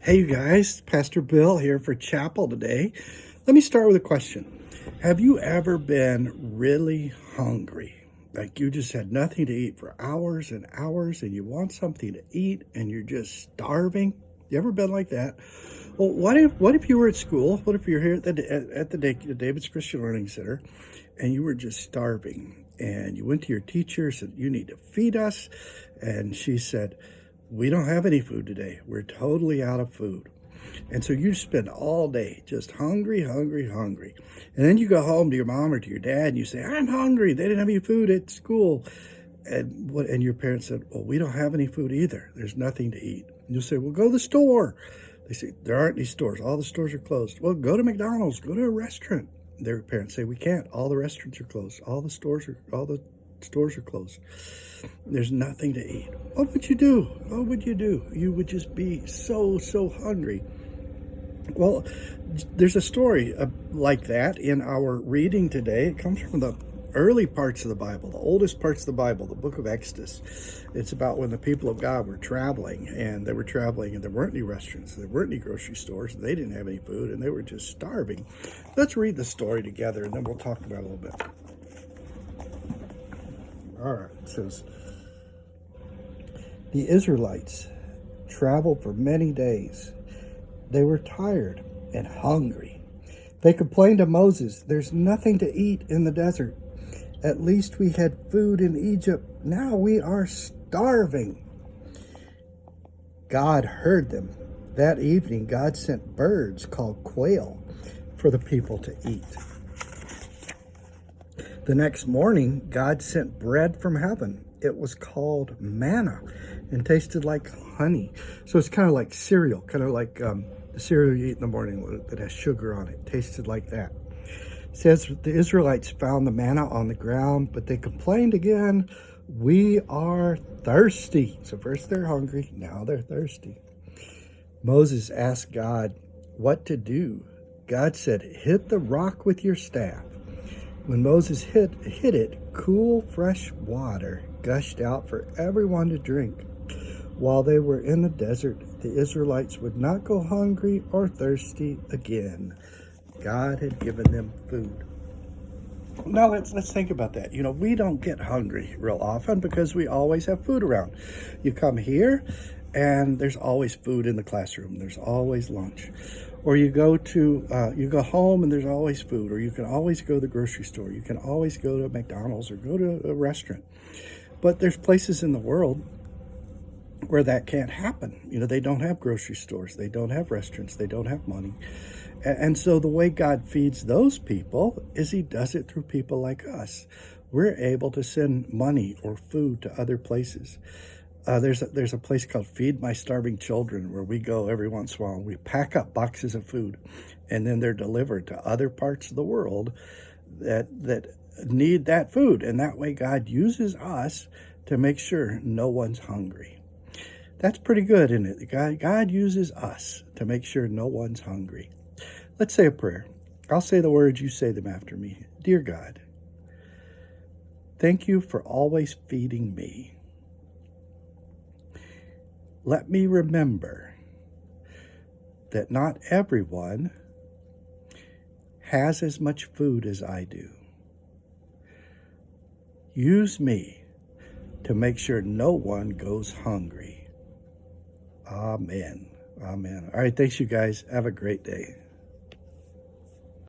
Hey, you guys, Pastor Bill here for chapel today. Let me start with a question. Have you ever been really hungry? Like you just had nothing to eat for hours and hours and you want something to eat and you're just starving? You ever been like that? Well, what if you were at school? What if you're here at the David's Christian Learning Center and you were just starving and you went to your teacher and said, "You need to feed us." And she said, "We don't have any food today. We're totally out of food." And so you spend all day just hungry, hungry, hungry. And then you go home to your mom or to your dad and you say, "I'm hungry. They didn't have any food at school." And your parents said, "Well, we don't have any food either. There's nothing to eat." And you'll say, "Well, go to the store." They say, "There aren't any stores. All the stores are closed." "Well, go to McDonald's, go to a restaurant." Their parents say, "We can't. All the restaurants are closed. All the stores are closed. There's nothing to eat." What would you do? What would you do? You would just be so hungry. Well, there's a story like that in our reading today. It comes from the early parts of the Bible, the oldest parts of the Bible, the book of Exodus. It's about when the people of God were traveling, and there weren't any restaurants, there weren't any grocery stores, they didn't have any food, and they were just starving. Let's read the story together, and then we'll talk about it a little bit. All right, it says, "The Israelites traveled for many days. They were tired and hungry. They complained to Moses, 'There's nothing to eat in the desert. At least we had food in Egypt. Now we are starving.' God heard them. That evening, God sent birds called quail for the people to eat. The next morning, God sent bread from heaven. It was called manna and tasted like honey." So it's kind of like cereal, kind of like the cereal you eat in the morning that has sugar on it. Tasted like that. It says the Israelites found the manna on the ground, but they complained again. "We are thirsty." So first they're hungry, now they're thirsty. Moses asked God what to do. God said, "Hit the rock with your staff." When Moses hit it, cool, fresh water gushed out for everyone to drink. While they were in the desert, the Israelites would not go hungry or thirsty again. God had given them food. Now let's think about that. We don't get hungry real often because we always have food around. You come here and there's always food in the classroom. There's always lunch. Or you go home and there's always food. Or you can always go to the grocery store. You can always go to McDonald's or go to a restaurant. But there's places in the world where that can't happen. They don't have grocery stores. They don't have restaurants. They don't have money. And so the way God feeds those people is he does it through people like us. We're able to send money or food to other places. There's a place called Feed My Starving Children where we go every once in a while. We pack up boxes of food, and then they're delivered to other parts of the world that need that food. And that way God uses us to make sure no one's hungry. That's pretty good, isn't it? God uses us to make sure no one's hungry. Let's say a prayer. I'll say the words, you say them after me. Dear God, thank you for always feeding me. Let me remember that not everyone has as much food as I do. Use me to make sure no one goes hungry. Amen. Amen. All right, thanks you guys. Have a great day.